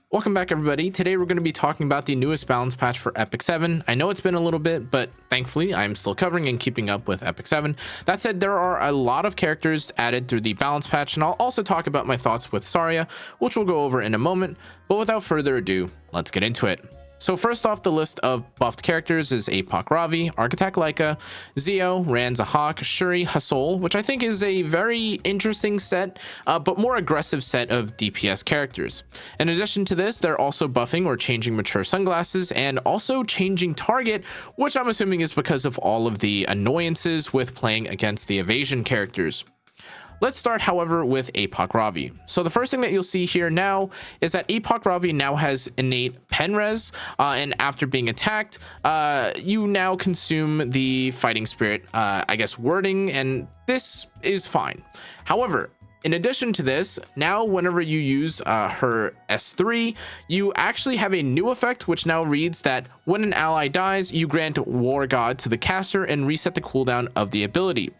Welcome back, everybody. Today we're going to be talking about the newest balance patch for epicseven. I know it's been a little bit, but thankfully I'm still covering and keeping up with epicseven. That said, there are a lot of characters added through the balance patch, and I'll also talk about my thoughts with Zarya, which we'll go over in a moment. But without further ado, let's get into it. So first off the list of buffed characters is Ravi, Architect Laika, Zio, Zahawk, Shuri, Hassoul, which I think is a very interesting set, but more aggressive set of DPS characters. In addition to this, they're also buffing or changing mature sunglasses and also changing target, which I'm assuming is because of all of the annoyances with playing against the evasion characters. Let's start, however, with Ravi. So the first thing that you'll see here now is that Ravi now has innate pen res, and after being attacked, you now consume the fighting spirit, wording, and this is fine. However, in addition to this, now whenever you use her S3, you actually have a new effect which now reads that when an ally dies, you grant War God to the caster and reset the cooldown of the ability.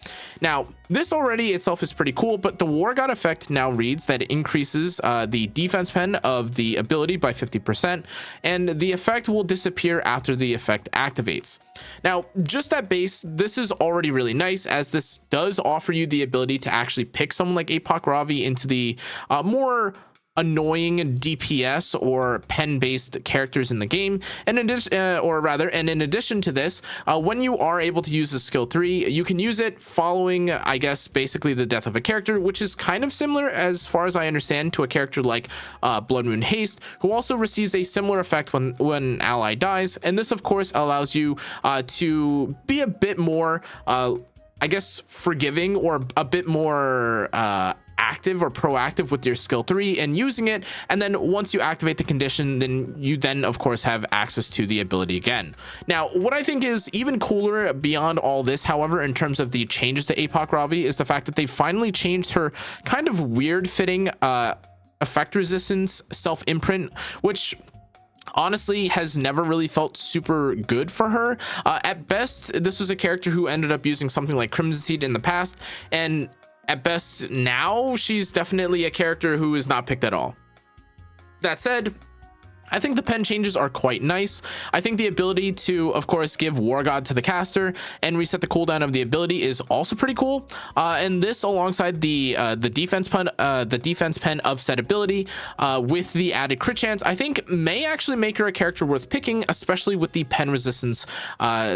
Now, this already itself is pretty cool, but the War God effect now reads that it increases the defense pen of the ability by 50%, and the effect will disappear after the effect activates. Now, just at base, this is already really nice, as this does offer you the ability to actually pick someone like Ravi into the more annoying DPS or pen-based characters in the game. And in addition to this, when you are able to use the skill 3, you can use it following, basically the death of a character, which is kind of similar, as far as I understand, to a character like Blood Moon Haste, who also receives a similar effect when an ally dies. And this, of course, allows you to be a bit more, forgiving, or a bit more active or proactive with your skill 3 and using it. And then once you activate the condition, then you of course have access to the ability again. Now, what I think is even cooler beyond all this, however, in terms of the changes to Ravi, is the fact that they finally changed her kind of weird fitting effect resistance self imprint, which honestly has never really felt super good for her. At best, this was a character who ended up using something like Crimson Seed in the past, and at best now she's definitely a character who is not picked at all. That said, I think the pen changes are quite nice. I think the ability to, of course, give War God to the caster and reset the cooldown of the ability is also pretty cool. And this, alongside the defense pen of said ability, with the added crit chance, I think may actually make her a character worth picking, especially with the pen resistance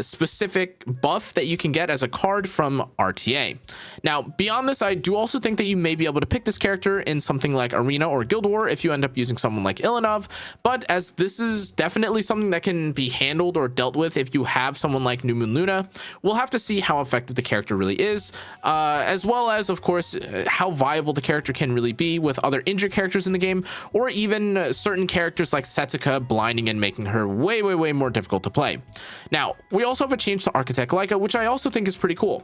specific buff that you can get as a card from RTA. Now, beyond this, I do also think that you may be able to pick this character in something like Arena or Guild War if you end up using someone like Ilanov, but as this is definitely something that can be handled or dealt with if you have someone like New Moon Luna, we'll have to see how effective the character really is, as well as, of course, how viable the character can really be with other injured characters in the game, or even certain characters like Setsuka blinding and making her way more difficult to play. Now, we also have a change to Architect Laika, which I also think is pretty cool.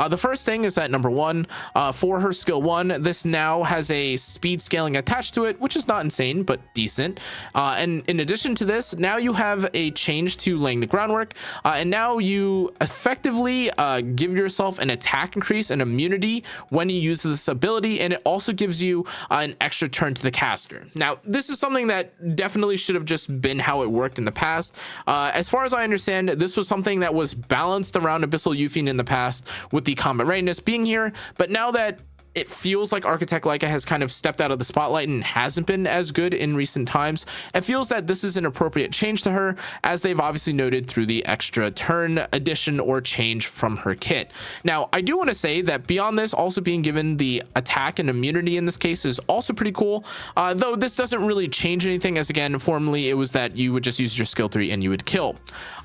The first thing is that number 1, for her skill 1, this now has a speed scaling attached to it, which is not insane, but decent. And in addition to this, now you have a change to laying the groundwork, and now you effectively give yourself an attack increase and immunity when you use this ability, and it also gives you an extra turn to the caster. Now, this is something that definitely should have just been how it worked in the past. As far as I understand, this was something that was balanced around Abyssal Yufin in the past, with the combat readiness being here, but now that it feels like Architect Laika has kind of stepped out of the spotlight and hasn't been as good in recent times, it feels that this is an appropriate change to her, as they've obviously noted through the extra turn addition or change from her kit. Now, I do want to say that beyond this, also being given the attack and immunity in this case is also pretty cool, though this doesn't really change anything, as again, formerly it was that you would just use your skill 3 and you would kill.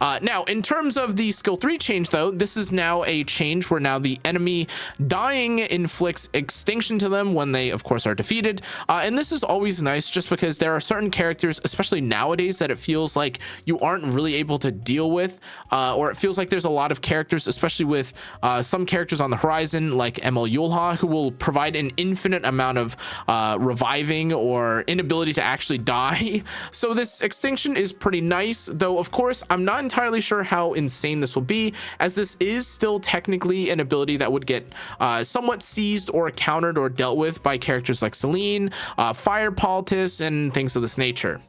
Now, in terms of the skill 3 change, though, this is now a change where now the enemy dying inflicts extinction to them when they, of course, are defeated. And this is always nice, just because there are certain characters, especially nowadays, that it feels like you aren't really able to deal with, or it feels like there's a lot of characters, especially with some characters on the horizon, like ML Yulha, who will provide an infinite amount of reviving or inability to actually die. So this extinction is pretty nice, though, of course, I'm not entirely sure how insane this will be, as this is still technically an ability that would get somewhat seized or countered or dealt with by characters like Celine, Fire Politis, and things of this nature.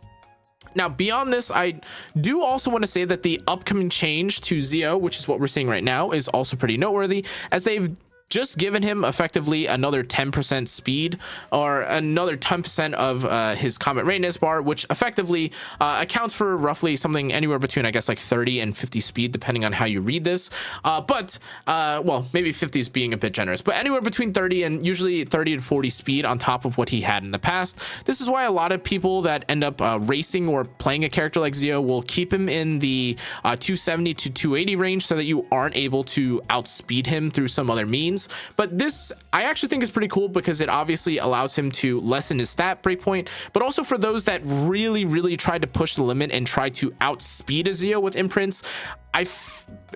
Now, beyond this, I do also want to say that the upcoming change to Zio, which is what we're seeing right now, is also pretty noteworthy, as they've just given him effectively another 10% speed, or another 10% of his combat readiness bar, which effectively accounts for roughly something anywhere between, I guess, like 30 and 50 speed, depending on how you read this. Well, maybe 50 is being a bit generous, but anywhere between 30 and usually 30 to 40 speed on top of what he had in the past. This is why a lot of people that end up racing or playing a character like Zio will keep him in the 270 to 280 range, so that you aren't able to outspeed him through some other means. But this, I actually think, is pretty cool, because it obviously allows him to lessen his stat breakpoint, but also for those that really tried to push the limit and try to outspeed a Zio with imprints,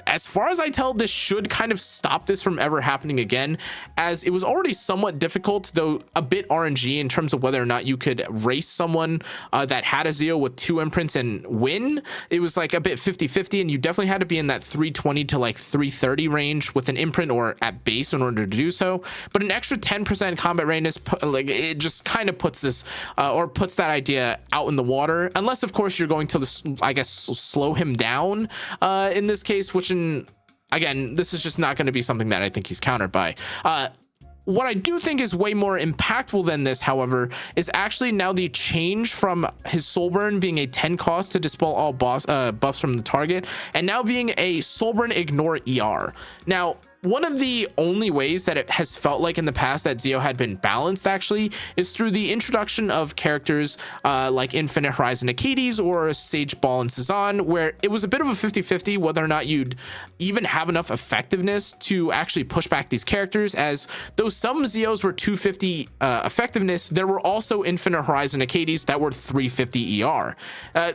as far as I tell, this should kind of stop this from ever happening again, as it was already somewhat difficult, though a bit RNG, in terms of whether or not you could race someone that had a Zio with 2 imprints and win. It was like a bit 50-50, and you definitely had to be in that 320 to like 330 range with an imprint or at base in order to do so. But an extra 10% combat readiness, like, it just kind of puts this or puts that idea out in the water, unless of course you're going to, I guess, slow him down in this case, which again, this is just not going to be something that I think he's countered by. What I do think is way more impactful than this, however, is actually now the change from his soul burn being a 10 cost to dispel all buffs from the target, and now being a soul burn ignore ER. Now, one of the only ways that it has felt like in the past that Zio had been balanced, actually, is through the introduction of characters like Infinite Horizon Achilles or Sage Ball and Cezanne, where it was a bit of a 50-50 whether or not you'd even have enough effectiveness to actually push back these characters, as though some Zios were 250 effectiveness, there were also Infinite Horizon Achilles that were 350 ER.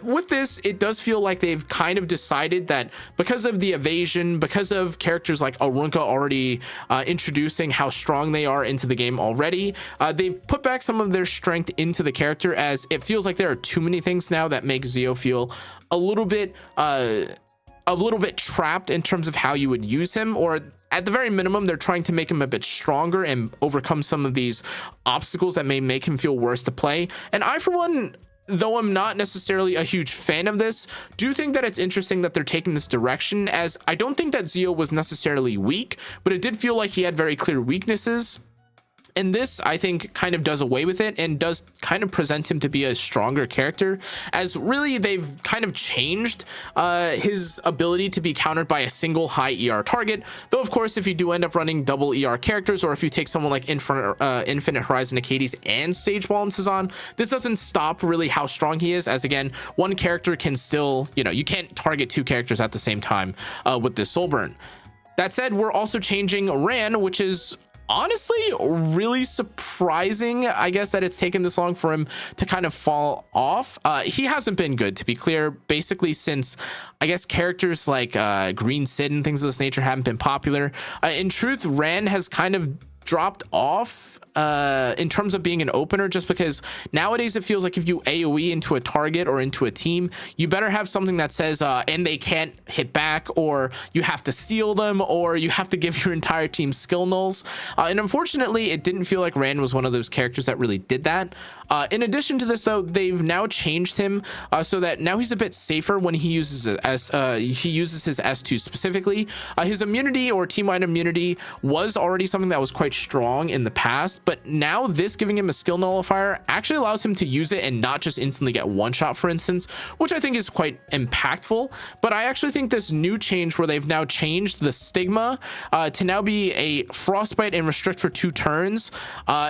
With this, it does feel like they've kind of decided that because of the evasion, because of characters like Arunka already introducing how strong they are into the game already, they've put back some of their strength into the character, as it feels like there are too many things now that make Zio feel a little bit trapped in terms of how you would use him, or at the very minimum, they're trying to make him a bit stronger and overcome some of these obstacles that may make him feel worse to play. And I, for one, though I'm not necessarily a huge fan of this, do think that it's interesting that they're taking this direction, as I don't think that Zio was necessarily weak, but it did feel like he had very clear weaknesses. And this, I think, kind of does away with it and does kind of present him to be a stronger character, as really they've kind of changed his ability to be countered by a single high ER target. Though, of course, if you do end up running double ER characters, or if you take someone like Infinite Horizon Achilles and Sage Ball and Cezanne, this doesn't stop really how strong he is, as again, one character can still, you can't target 2 characters at the same time with this soul burn. That said, we're also changing Ran, which is honestly really surprising, I guess, that it's taken this long for him to kind of fall off. He hasn't been good, to be clear, basically since, I guess, characters like Green Sid and things of this nature haven't been popular. In truth, Ran has kind of dropped off in terms of being an opener, just because nowadays it feels like if you AoE into a target or into a team, you better have something that says and they can't hit back, or you have to seal them, or you have to give your entire team skill nulls, and unfortunately it didn't feel like Rand was one of those characters that really did that. In addition to this, though, they've now changed him so that now he's a bit safer when he uses it, as he uses his S2 specifically. His immunity, or team-wide immunity, was already something that was quite strong in the past, but now this giving him a skill nullifier actually allows him to use it and not just instantly get one shot, for instance, which I think is quite impactful. But I actually think this new change, where they've now changed the stigma to now be a frostbite and restrict for 2 turns,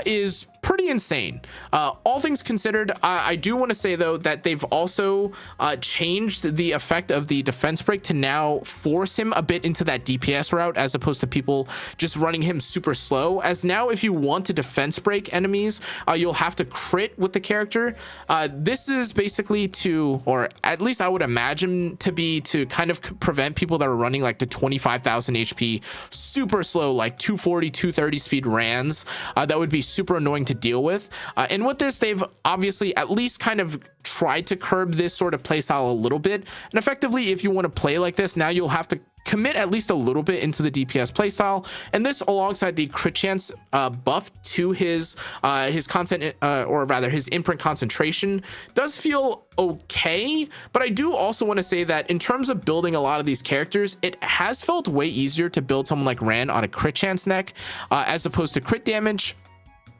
is pretty insane. All things considered, I do want to say, though, that they've also changed the effect of the defense break to now force him a bit into that DPS route, as opposed to people just running him super slow, as now if you want to defense break enemies, you'll have to crit with the character. This is basically to, or at least I would imagine to be, to kind of prevent people that are running like the 25,000 HP super slow, like 240 230 speed Rans, that would be super annoying to deal with. And with this, they've obviously at least kind of tried to curb this sort of playstyle a little bit. And effectively, if you want to play like this, now you'll have to commit at least a little bit into the DPS playstyle, and this alongside the crit chance buff to his content, or rather his imprint concentration, does feel okay. But I do also want to say that in terms of building a lot of these characters, it has felt way easier to build someone like Ran on a crit chance neck as opposed to crit damage.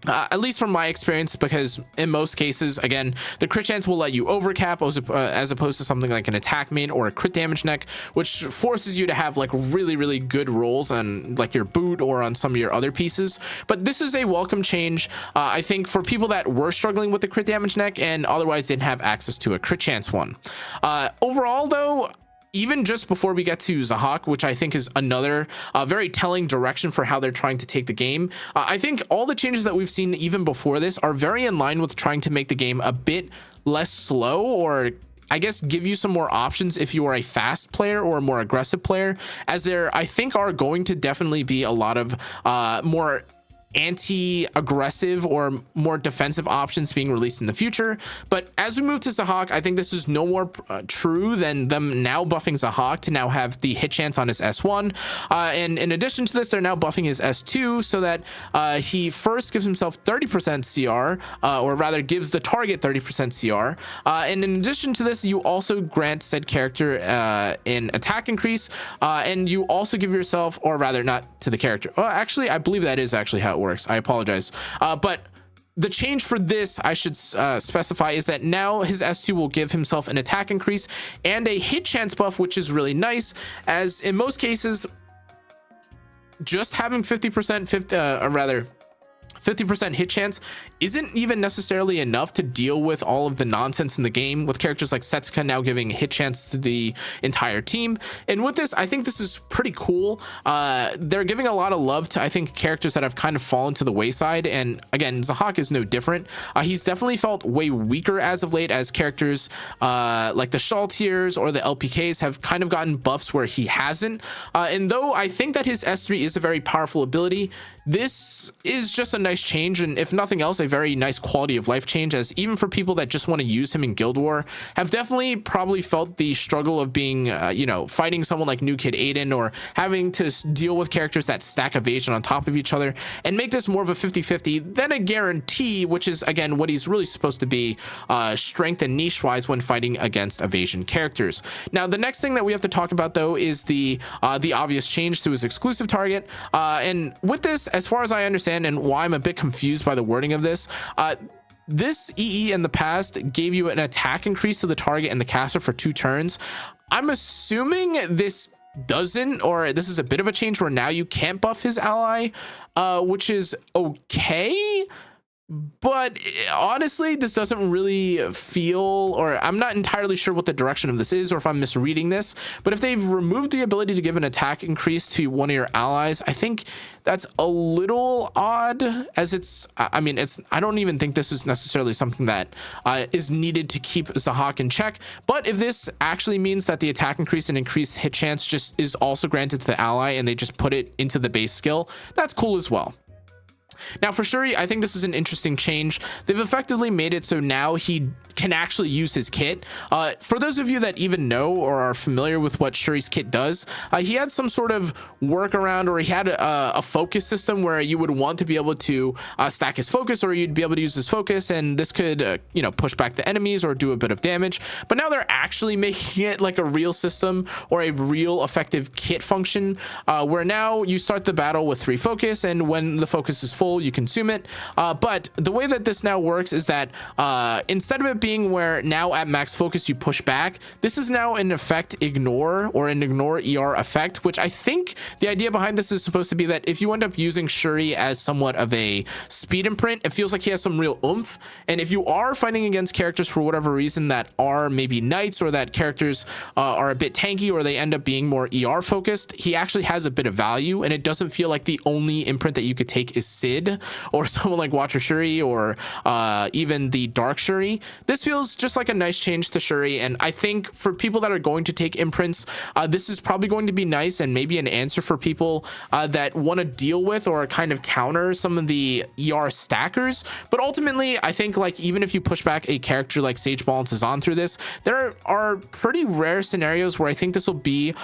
At least from my experience, because in most cases, again, the crit chance will let you overcap as opposed to something like an attack main or a crit damage neck, which forces you to have like really good rolls on like your boot or on some of your other pieces. But this is a welcome change, I think, for people that were struggling with the crit damage neck and otherwise didn't have access to a crit chance one. Overall, though, even just before we get to Zahawk, which I think is another very telling direction for how they're trying to take the game, I think all the changes that we've seen even before this are very in line with trying to make the game a bit less slow, or I guess give you some more options if you are a fast player or a more aggressive player, as there I think are going to definitely be a lot of more anti-aggressive or more defensive options being released in the future. But as we move to Zahawk, I think this is no more true than them now buffing Zahawk to now have the hit chance on his S1, and in addition to this, they're now buffing his S2 so that he first gives himself 30% CR, or rather gives the target 30% CR, and in addition to this, you also grant said character an attack increase, and you also give yourself, or rather not to the character, well, actually I believe that is actually how it works. I apologize. But the change for this, I should specify, is that now his S2 will give himself an attack increase and a hit chance buff, which is really nice, as in most cases, just having 50% hit chance isn't even necessarily enough to deal with all of the nonsense in the game, with characters like Setsuka now giving hit chance to the entire team. And with this, I think this is pretty cool. They're giving a lot of love to, I think, characters that have kind of fallen to the wayside, and again, Zahawk is no different. He's definitely felt way weaker as of late, as characters like the Shaltiers or the LPKs have kind of gotten buffs where he hasn't, and though I think that his S3 is a very powerful ability, this is just a nice change, and if nothing else, a very nice quality of life change, as even for people that just want to use him in Guild War, have definitely probably felt the struggle of being fighting someone like New Kid Aiden, or having to deal with characters that stack evasion on top of each other, and make this more of a 50-50 than a guarantee, which is again what he's really supposed to be, strength and niche wise when fighting against evasion characters. Now the next thing that we have to talk about, though, is the obvious change to his exclusive target, and with this, as far as I understand, and why I'm a bit confused by the wording of this, this EE in the past gave you an attack increase to the target and the caster for 2 turns. I'm assuming this doesn't, or this is a bit of a change where now you can't buff his ally, which is okay. But honestly, this doesn't really feel, or I'm not entirely sure what the direction of this is, or if I'm misreading this, but if they've removed the ability to give an attack increase to one of your allies, I think that's a little odd, as I don't even think this is necessarily something that is needed to keep Zahawk in check. But if this actually means that the attack increase and increased hit chance just is also granted to the ally, and they just put it into the base skill, that's cool as well. Now for Shuri, I think this is an interesting change. They've effectively made it so now he can actually use his kit. For those of you that even know or are familiar with what Shuri's kit does, he had some sort of workaround, or he had a focus system where you would want to be able to stack his focus, or you'd be able to use his focus, and this could push back the enemies or do a bit of damage. But now they're actually making it like a real system, or a real effective kit function, where now you start the battle with 3 focus, and when the focus is full, you consume it. But the way that this now works is that instead of it being where now at max focus you push back, this is now an effect ignore, or an ignore ER effect, which I think the idea behind this is supposed to be that if you end up using Shuri as somewhat of a speed imprint, it feels like he has some real oomph. And if you are fighting against characters for whatever reason that are maybe knights, or that characters are a bit tanky, or they end up being more ER focused, he actually has a bit of value, and it doesn't feel like the only imprint that you could take is Sid, or someone like Watcher Shuri, or even the Dark Shuri. This this feels just like a nice change to Shuri, and I think for people that are going to take imprints, this is probably going to be nice and maybe an answer for people that want to deal with or kind of counter some of the ER stackers. But ultimately, I think like even if you push back a character like Sage Ball and Cezanne through this, there are pretty rare scenarios where I think this will be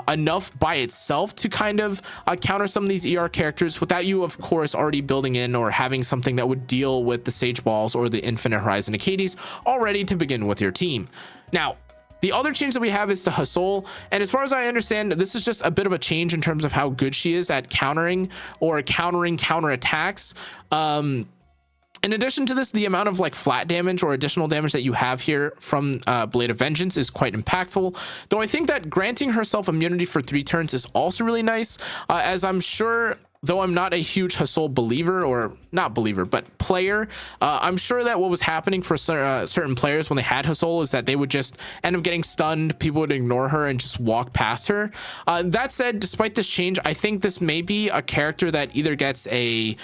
enough by itself to kind of counter some of these ER characters without you, of course, already building in or having something that would deal with the Sage Balls or the Infinite Horizon Acades already to begin with your team. Now, the other change that we have is the Hassoul, and as far as I understand, this is just a bit of a change in terms of how good she is at countering or countering counter attacks. In addition to this, the amount of like flat damage or additional damage that you have here from Blade of Vengeance is quite impactful, though I think that granting herself immunity for 3 turns is also really nice, as I'm sure, though I'm not a huge Hassoul believer, or not believer, but player, I'm sure that what was happening for certain players when they had Hassoul is that they would just end up getting stunned, people would ignore her and just walk past her. That said, despite this change, I think this may be a character that either gets an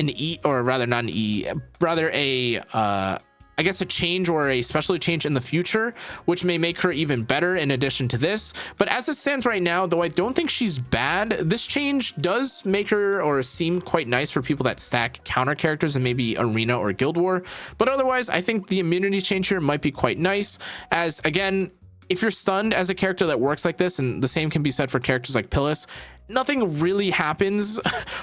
E, or rather not an E, rather a I guess a change or a special change in the future, which may make her even better in addition to this. But as it stands right now, though I don't think she's bad, this change does make her or seem quite nice for people that stack counter characters in maybe Arena or Guild War. But otherwise, I think the immunity change here might be quite nice, as again, if you're stunned as a character that works like this, and the same can be said for characters like Pillis, nothing really happens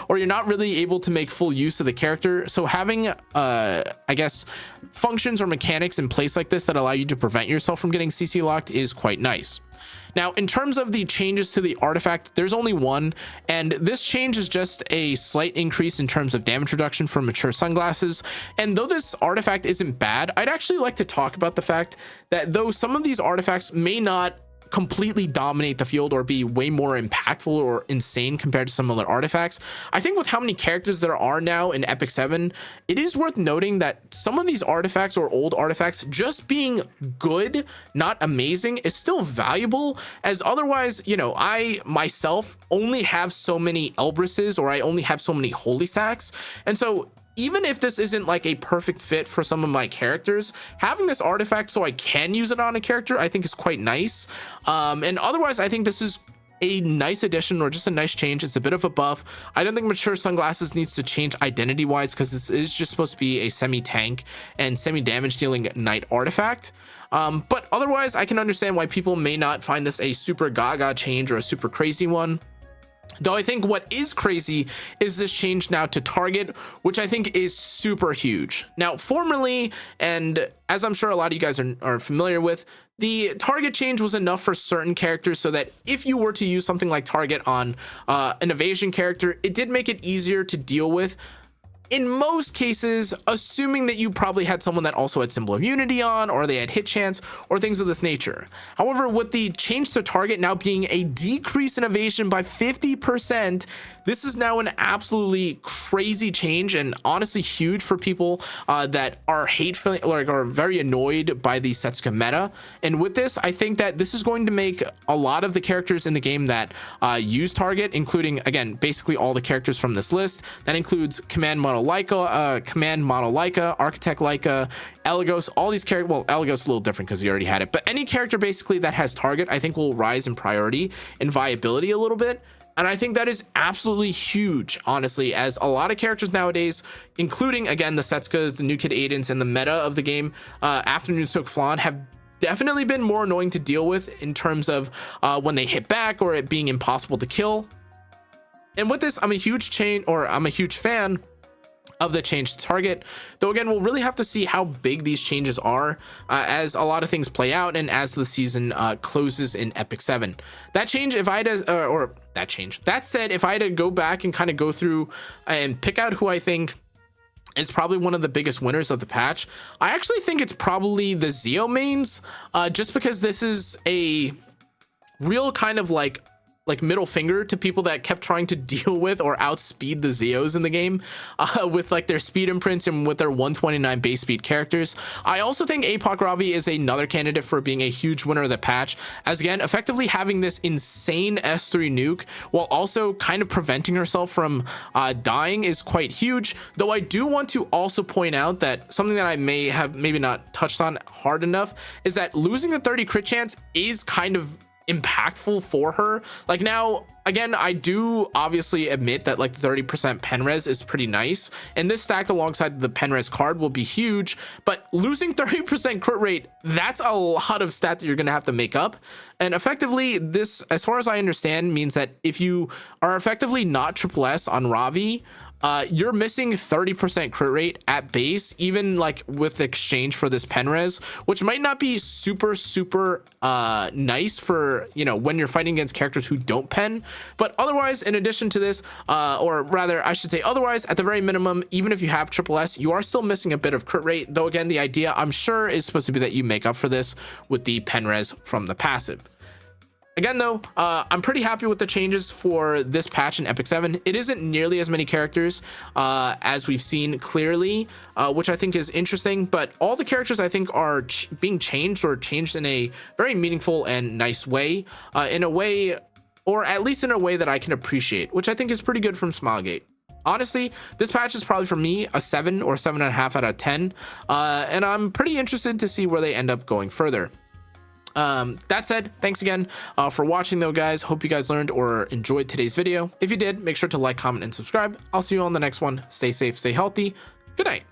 or you're not really able to make full use of the character. So having I guess functions or mechanics in place like this that allow you to prevent yourself from getting CC locked is quite nice. Now, in terms of the changes to the artifact, there's only one, and this change is just a slight increase in terms of damage reduction for mature sunglasses. And though this artifact isn't bad, I'd actually like to talk about the fact that though some of these artifacts may not completely dominate the field or be way more impactful or insane compared to some other artifacts, I think with how many characters there are now in Epic 7, it is worth noting that some of these artifacts or old artifacts just being good, not amazing, is still valuable, as otherwise, you know, I myself only have so many Elbrises, or I only have so many Holy Sacks, and so even if this isn't like a perfect fit for some of my characters, having this artifact so I can use it on a character, I think is quite nice. And otherwise, I think this is a nice addition or just a nice change. It's a bit of a buff. I don't think mature sunglasses needs to change identity wise, because this is just supposed to be a semi-tank and semi-damage dealing knight artifact. But otherwise, I can understand why people may not find this a super gaga change or a super crazy one. Though I think what is crazy is this change now to target, which I think is super huge. Now, formerly, and as I'm sure a lot of you guys are familiar with, the target change was enough for certain characters so that if you were to use something like target on an evasion character, it did make it easier to deal with. In most cases, assuming that you probably had someone that also had Symbol of Unity on, or they had hit chance, or things of this nature. However, with the change to target now being a decrease in evasion by 50%, this is now an absolutely crazy change, and honestly huge for people that are hateful, like are very annoyed by the Setsuka meta. And with this, I think that this is going to make a lot of the characters in the game that use target, including, again, basically all the characters from this list. That includes Command Model Laika, Architect Laika, Elagos, all these characters. Well, Elagos is a little different because he already had it, but any character basically that has target, I think will rise in priority and viability a little bit. And I think that is absolutely huge, honestly, as a lot of characters nowadays, including, again, the Setsukas, the New Kid Aidens, and the meta of the game, Afternoon Soak Flan, have definitely been more annoying to deal with in terms of when they hit back or it being impossible to kill. And with this, I'm a huge fan of the change to target, though again, we'll really have to see how big these changes are as a lot of things play out and as the season closes in Epic 7. That change, if I had to, that said, if I had to go back and kind of go through and pick out who I think is probably one of the biggest winners of the patch, I actually think it's probably the Zeo mains, just because this is a real kind of like like middle finger to people that kept trying to deal with or outspeed the Zeos in the game with like their speed imprints and with their 129 base speed characters. I also think APOC Ravi is another candidate for being a huge winner of the patch, as again, effectively having this insane S3 nuke while also kind of preventing herself from dying is quite huge. Though I do want to also point out that something that I may have maybe not touched on hard enough is that losing the 30 crit chance is kind of impactful for her. Like, now again, I do obviously admit that like 30% pen res is pretty nice, and this stacked alongside the pen res card will be huge, but losing 30% crit rate, that's a lot of stat that you're gonna have to make up. And effectively, this, as far as I understand, means that if you are effectively not triple S on Ravi, you're missing 30% crit rate at base, even like with exchange for this pen res, which might not be super nice for, you know, when you're fighting against characters who don't pen. But otherwise, in addition to this, or rather I should say otherwise, at the very minimum, even if you have triple S, you are still missing a bit of crit rate, though again, the idea I'm sure is supposed to be that you make up for this with the pen res from the passive. Again, though, I'm pretty happy with the changes for this patch in epicseven. It isn't nearly as many characters as we've seen clearly, which I think is interesting, but all the characters I think are being changed, or changed in a very meaningful and nice way, in a way, or at least in a way that I can appreciate, which I think is pretty good from Smilegate. Honestly, this patch is probably for me a 7 or 7.5 out of 10, and I'm pretty interested to see where they end up going further. That said, thanks again for watching though, guys. Hope you guys learned or enjoyed today's video. If you did, make sure to like, comment, and subscribe. I'll see you on the next one. Stay safe, stay healthy. Good night.